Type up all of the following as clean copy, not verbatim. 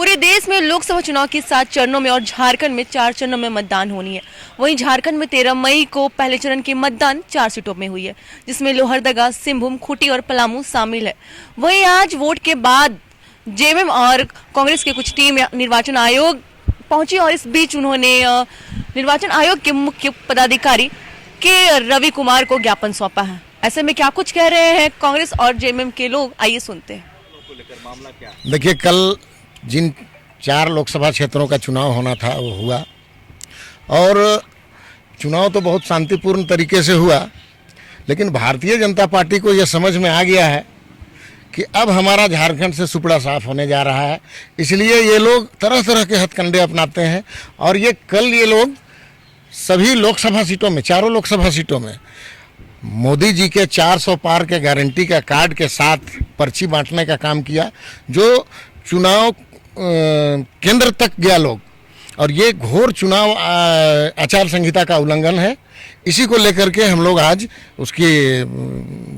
पूरे देश में लोकसभा चुनाव के 7 चरणों में और झारखंड में 4 चरणों में मतदान होनी है। वहीं झारखंड में 13 मई को पहले चरण की मतदान 4 सीटों में हुई है, जिसमें लोहरदगा, सिंहभूम, खूंटी और पलामू शामिल है। वहीं आज वोट के बाद जेएमएम और कांग्रेस की कुछ टीम निर्वाचन आयोग पहुंची और इस बीच उन्होंने निर्वाचन आयोग के मुख्य पदाधिकारी के रवि कुमार को ज्ञापन सौंपा है। ऐसे में क्या कुछ कह रहे हैं कांग्रेस और जेएमएम के लोग, आइए सुनते हैं। देखिए, कल जिन 4 लोकसभा क्षेत्रों का चुनाव होना था वो हुआ और चुनाव तो बहुत शांतिपूर्ण तरीके से हुआ, लेकिन भारतीय जनता पार्टी को यह समझ में आ गया है कि अब हमारा झारखंड से सुपड़ा साफ होने जा रहा है। इसलिए ये लोग तरह तरह के हथकंडे अपनाते हैं और ये लोग सभी लोकसभा सीटों में, 4 लोकसभा सीटों में मोदी जी के 400 पार के गारंटी का कार्ड के साथ पर्ची बांटने का काम किया, जो चुनाव केंद्र तक गया लोग, और ये घोर चुनाव आचार संहिता का उल्लंघन है। इसी को लेकर के हम लोग आज उसकी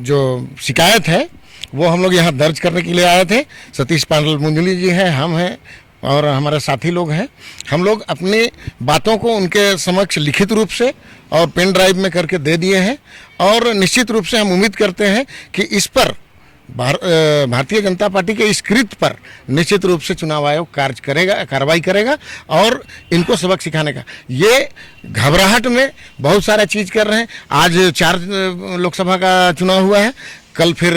जो शिकायत है वो हम लोग यहाँ दर्ज करने के लिए आए थे। सतीश पांडल मुंजली जी हैं, हम हैं और हमारे साथी लोग हैं। हम लोग अपनी बातों को उनके समक्ष लिखित रूप से और पेन ड्राइव में करके दे दिए हैं और निश्चित रूप से हम उम्मीद करते हैं कि इस पर भारतीय जनता पार्टी के इस कृत्य पर निश्चित रूप से चुनाव आयोग कार्रवाई करेगा और इनको सबक सिखाने का। ये घबराहट में बहुत सारा चीज़ कर रहे हैं। आज 4 लोकसभा का चुनाव हुआ है, कल फिर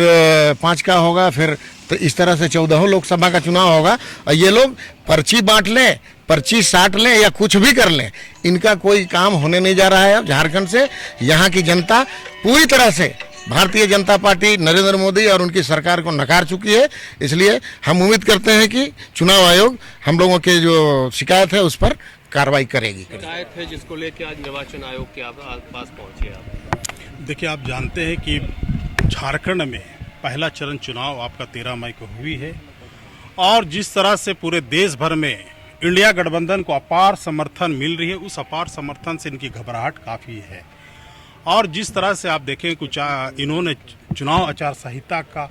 5 का होगा, फिर तो इस तरह से 14 लोकसभा का चुनाव होगा और ये लोग पर्ची बांट लें, पर्ची साट लें या कुछ भी कर लें, इनका कोई काम होने नहीं जा रहा है। अब झारखंड से यहाँ की जनता पूरी तरह से भारतीय जनता पार्टी, नरेंद्र मोदी और उनकी सरकार को नकार चुकी है। इसलिए हम उम्मीद करते हैं कि चुनाव आयोग हम लोगों के जो शिकायत है उस पर कार्रवाई करेगी। शिकायत है जिसको लेकर आज निर्वाचन आयोग के पास पहुंचे आप। देखिए, आप जानते हैं कि झारखंड में पहला चरण चुनाव आपका 13 मई को हुई है और जिस तरह से पूरे देश भर में इंडिया गठबंधन को अपार समर्थन मिल रही है, उस अपार समर्थन से इनकी घबराहट काफ़ी है। और जिस तरह से आप देखें कुछ इन्होंने चुनाव आचार संहिता का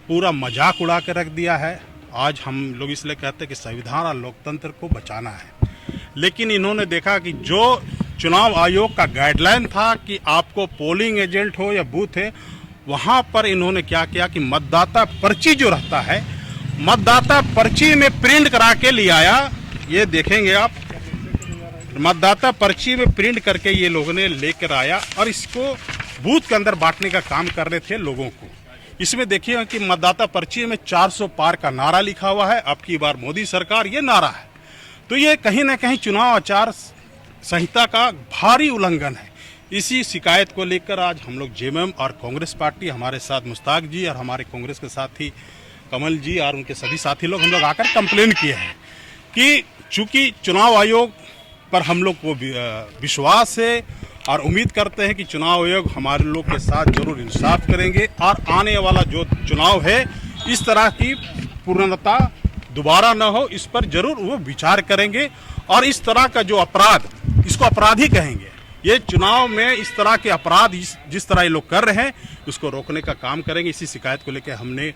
पूरा मजाक उड़ा के रख दिया है। आज हम लोग इसलिए कहते हैं कि संविधान और लोकतंत्र को बचाना है, लेकिन इन्होंने देखा कि जो चुनाव आयोग का गाइडलाइन था कि आपको पोलिंग एजेंट हो या बूथ है, वहाँ पर इन्होंने क्या किया कि मतदाता पर्ची जो रहता है, मतदाता पर्ची में प्रिंट करा के ले आया। ये देखेंगे आप, मतदाता पर्ची में प्रिंट करके ये लोगों ने लेकर आया और इसको बूथ के अंदर बांटने का काम कर रहे थे लोगों को। इसमें देखिए कि मतदाता पर्ची में 400 पार का नारा लिखा हुआ है, अब की बार मोदी सरकार, ये नारा है। तो ये कहीं ना कहीं चुनाव आचार संहिता का भारी उल्लंघन है। इसी शिकायत को लेकर आज हम लोग जेएमएम और कांग्रेस पार्टी, हमारे साथ मुश्ताक जी और हमारे कांग्रेस के साथी कमल जी और उनके सभी साथी लोग, हम लोग आकर कंप्लेन किए हैं कि चूंकि चुनाव आयोग पर हम लोग को विश्वास है और उम्मीद करते हैं कि चुनाव आयोग हमारे लोग के साथ जरूर इंसाफ करेंगे और आने वाला जो चुनाव है इस तरह की पूर्णता दोबारा न हो, इस पर जरूर वो विचार करेंगे और इस तरह का जो अपराध, इसको अपराध ही कहेंगे। ये चुनाव में इस तरह के अपराध जिस तरह ये लोग कर रहे हैं उसको रोकने का काम करेंगे। इसी शिकायत को लेकर हमने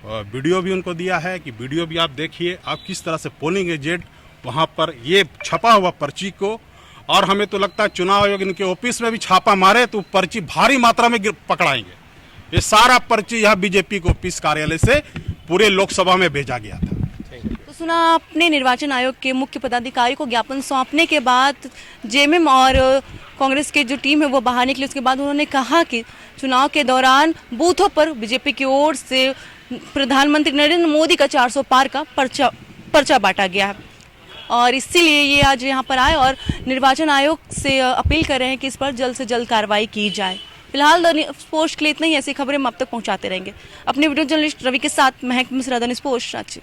वीडियो भी उनको दिया है कि वीडियो भी आप देखिए, आप किस तरह से पोलिंग एजेंट वहाँ पर ये छपा हुआ पर्ची को, और हमें तो लगता है चुनाव आयोग इनके ऑफिस में भी छापा मारे तो पर्ची भारी मात्रा में पकड़ाएंगे। ये सारा पर्ची यहाँ बीजेपी के ऑफिस कार्यालय से पूरे लोकसभा में भेजा गया था। तो सुना आपने निर्वाचन आयोग के मुख्य पदाधिकारी को ज्ञापन सौंपने के बाद जेएमएम और कांग्रेस की जो टीम है वो बाहर निकली। उसके बाद उन्होंने कहा कि चुनाव के दौरान बूथों पर बीजेपी की ओर से प्रधानमंत्री नरेंद्र मोदी का 400 पार का पर्चा बांटा गया है और इसीलिए ये आज यहाँ पर आए और निर्वाचन आयोग से अपील कर रहे हैं कि इस पर जल्द से जल्द कार्रवाई की जाए। फिलहाल द न्यूज़ पोस्ट के लिए इतना ही। ऐसी खबरें हम अब तक पहुँचाते रहेंगे। अपने वीडियो जर्नलिस्ट रवि के साथ महक Mishra, the news post, Ranchi.